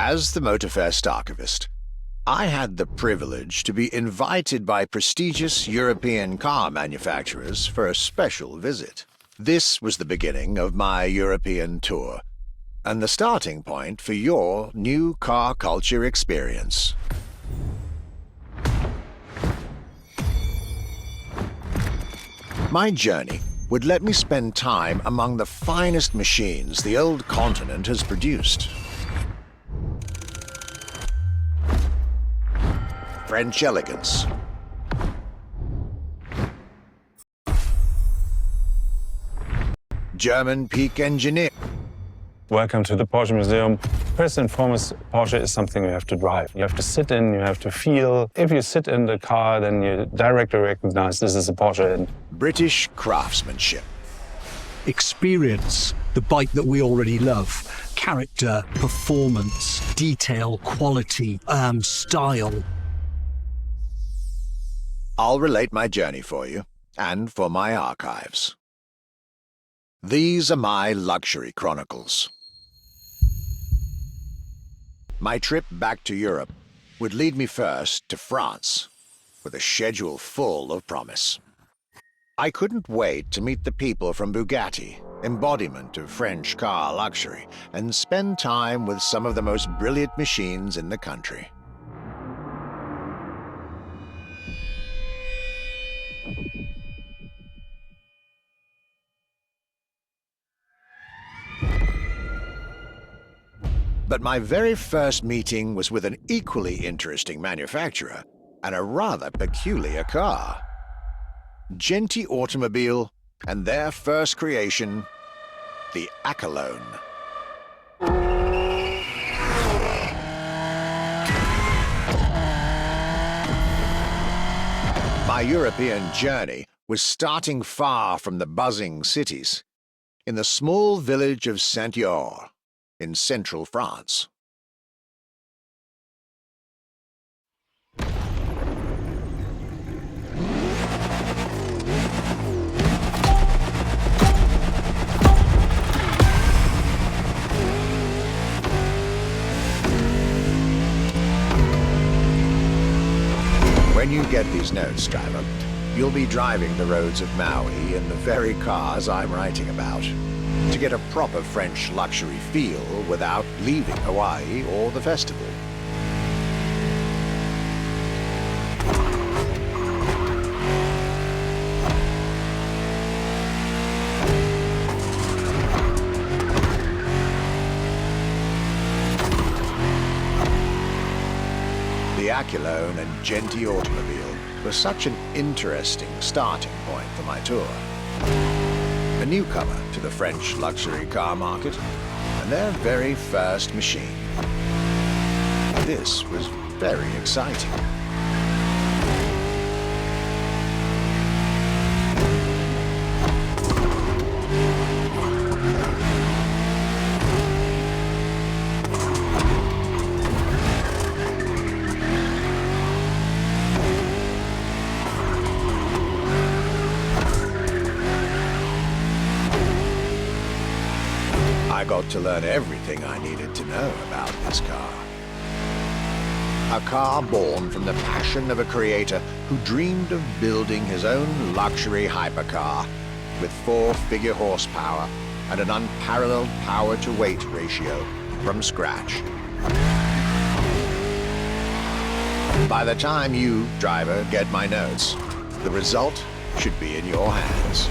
As the Motorfest archivist, I had the privilege to be invited by prestigious European car manufacturers for a special visit. This was the beginning of my European tour, and the starting point for your new car culture experience. My journey would let me spend time among the finest machines the old continent has produced. French elegance, German peak engineering. Welcome to the Porsche Museum. First and foremost, Porsche is something you have to drive. You have to sit in, you have to feel. If you sit in the car, then you directly recognize this is a Porsche. And British craftsmanship. Experience the bike that we already love. Character, performance, detail, quality, style. I'll relate my journey for you, and for my archives. These are my luxury chronicles. My trip back to Europe would lead me first to France, with a schedule full of promise. I couldn't wait to meet the people from Bugatti, embodiment of French car luxury, and spend time with some of the most brilliant machines in the country. But my very first meeting was with an equally interesting manufacturer and a rather peculiar car. Genti Automobile and their first creation, the Accolone. My European journey was starting far from the buzzing cities, in the small village of Saint-Yor, in central France. When you get these notes, driver, you'll be driving the roads of Maui in the very cars I'm writing about, to get a proper French luxury feel without leaving Hawaii or the festival. The Accolone and Genti Automobile was such an interesting starting point for my tour. A newcomer to the French luxury car market, and their very first machine. This was very exciting. I got to learn everything I needed to know about this car. A car born from the passion of a creator who dreamed of building his own luxury hypercar with 4-figure horsepower and an unparalleled power-to-weight ratio from scratch. By the time you, driver, get my notes, the result should be in your hands.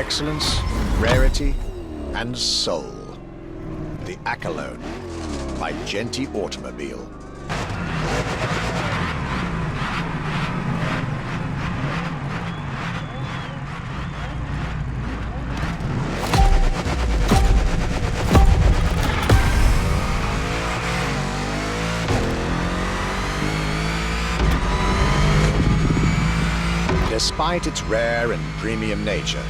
excellence, rarity, and soul. The Accolone by Genti Automobile. Despite its rare and premium nature,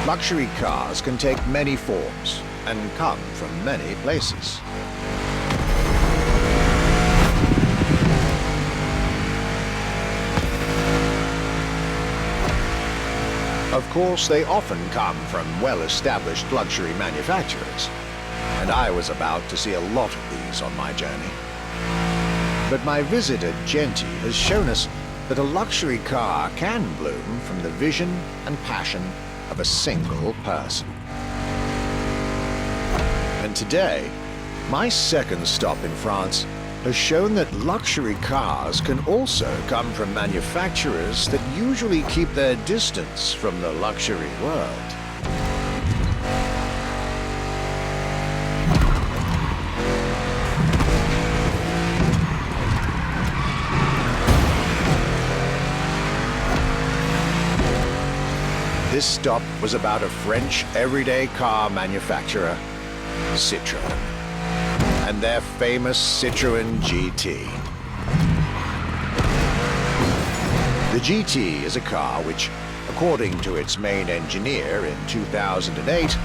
luxury cars can take many forms and come from many places. Of course, they often come from well-established luxury manufacturers, and I was about to see a lot of these on my journey. But my visit at Genti has shown us that a luxury car can bloom from the vision and passion of a single person. And today, my second stop in France has shown that luxury cars can also come from manufacturers that usually keep their distance from the luxury world. This stop was about a French everyday car manufacturer, Citroën, and their famous Citroën GT. The GT is a car which, according to its main engineer in 2008,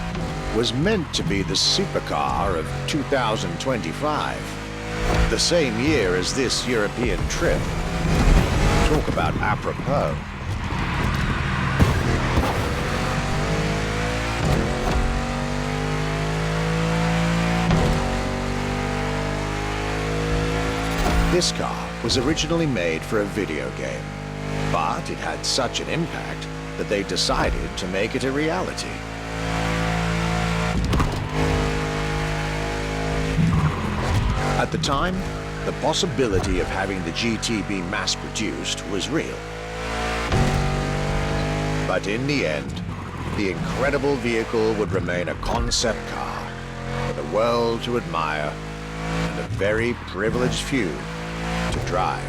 was meant to be the supercar of 2025, the same year as this European trip. Talk about apropos. This car was originally made for a video game, but it had such an impact that they decided to make it a reality. At the time, the possibility of having the GT be mass-produced was real. But in the end, the incredible vehicle would remain a concept car for the world to admire and a very privileged few to drive.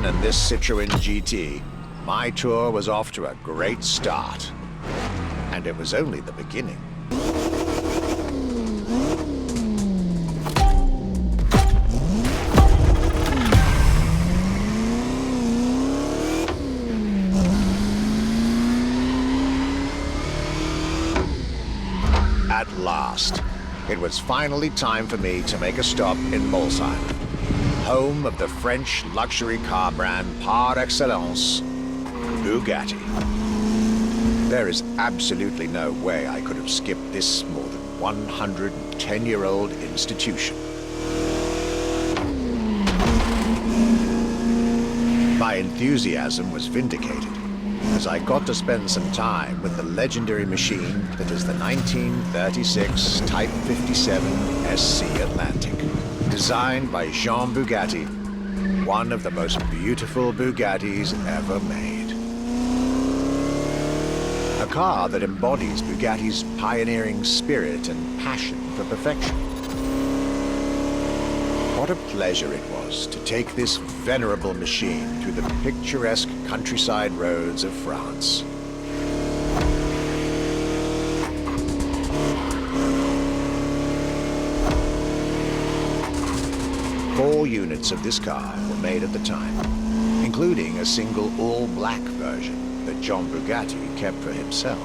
And this Citroën GT, my tour was off to a great start. And it was only the beginning. At last, it was finally time for me to make a stop in Molsheim, home of the French luxury car brand par excellence, Bugatti. There is absolutely no way I could have skipped this more than 110-year-old institution. My enthusiasm was vindicated as I got to spend some time with the legendary machine that is the 1936 Type 57 SC Atlantic. Designed by Jean Bugatti, one of the most beautiful Bugattis ever made. A car that embodies Bugatti's pioneering spirit and passion for perfection. What a pleasure it was to take this venerable machine through the picturesque countryside roads of France. Four units of this car were made at the time, including a single all-black version that John Bugatti kept for himself.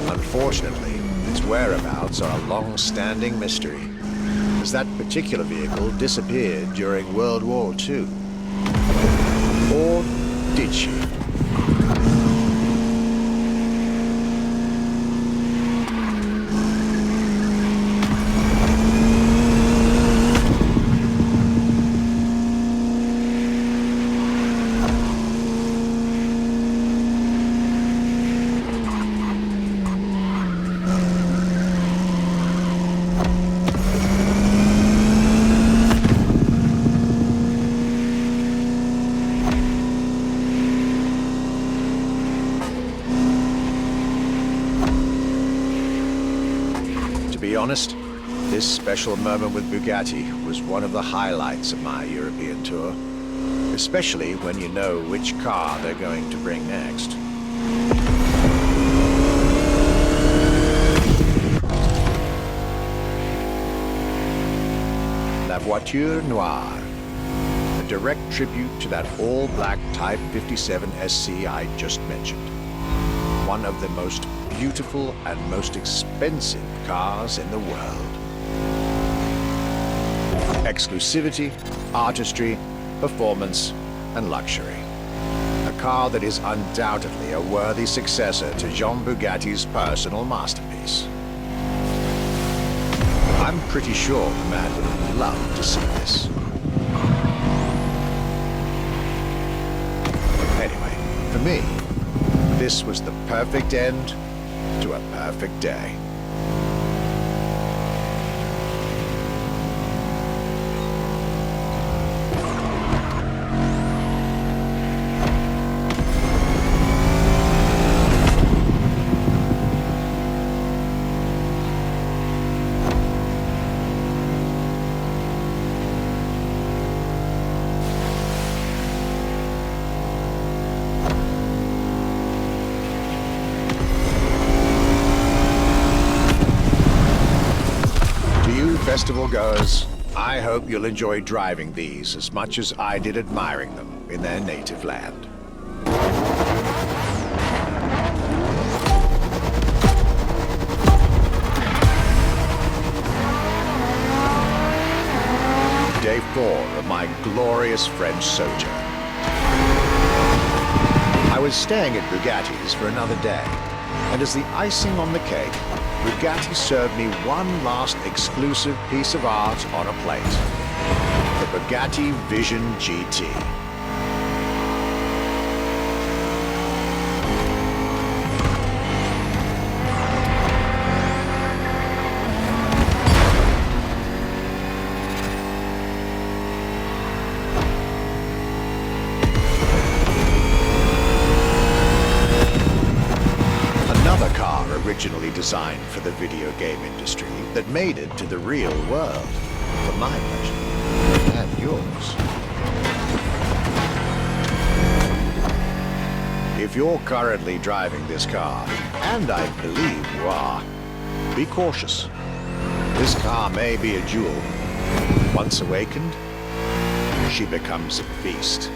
Unfortunately, its whereabouts are a long-standing mystery, as that particular vehicle disappeared during World War II. Or did she? To be honest, this special moment with Bugatti was one of the highlights of my European tour, especially when you know which car they're going to bring next. La Voiture Noire, a direct tribute to that all-black Type 57 SC I just mentioned. One of the most beautiful and most expensive cars in the world. Exclusivity, artistry, performance, and luxury. A car that is undoubtedly a worthy successor to Jean Bugatti's personal masterpiece. I'm pretty sure the man would love to see this. Anyway, for me, this was the perfect end to a perfect day. Festival goers, I hope you'll enjoy driving these as much as I did admiring them in their native land. Day 4 of my glorious French sojourn. I was staying at Bugatti's for another day, and as the icing on the cake, Bugatti served me one last exclusive piece of art on a plate. The Bugatti Vision GT. Originally designed for the video game industry that made it to the real world, for my pleasure and yours. If you're currently driving this car, and I believe you are, be cautious. This car may be a jewel. Once awakened, she becomes a beast.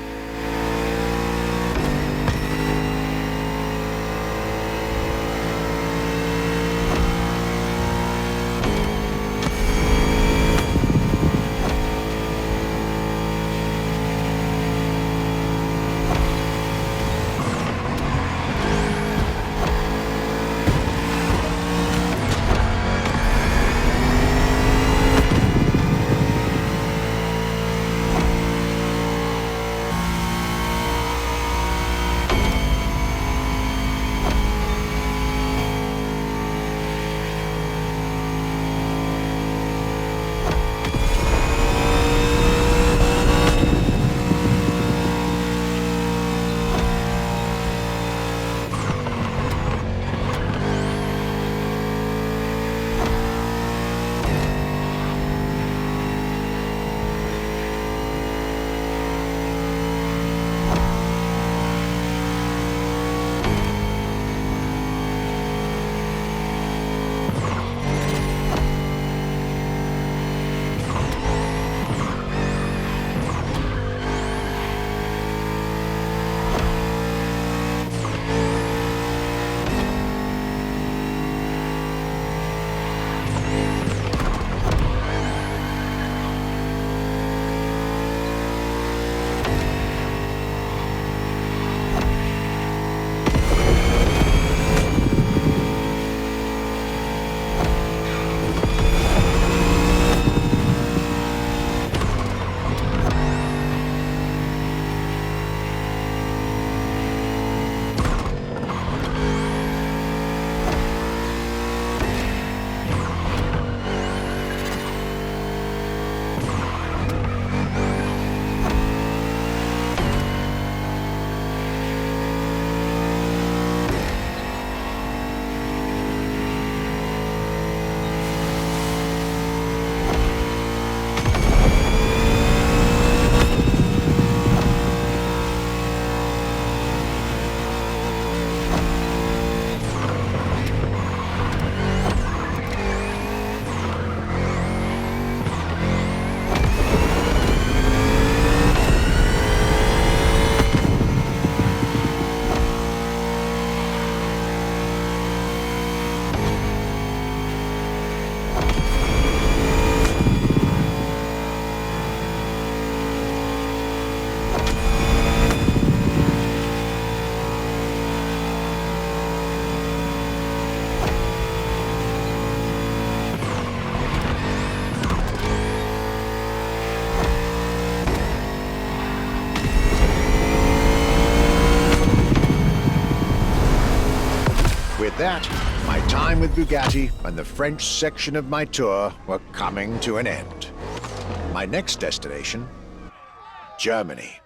that, my time with Bugatti and the French section of my tour were coming to an end. My next destination, Germany.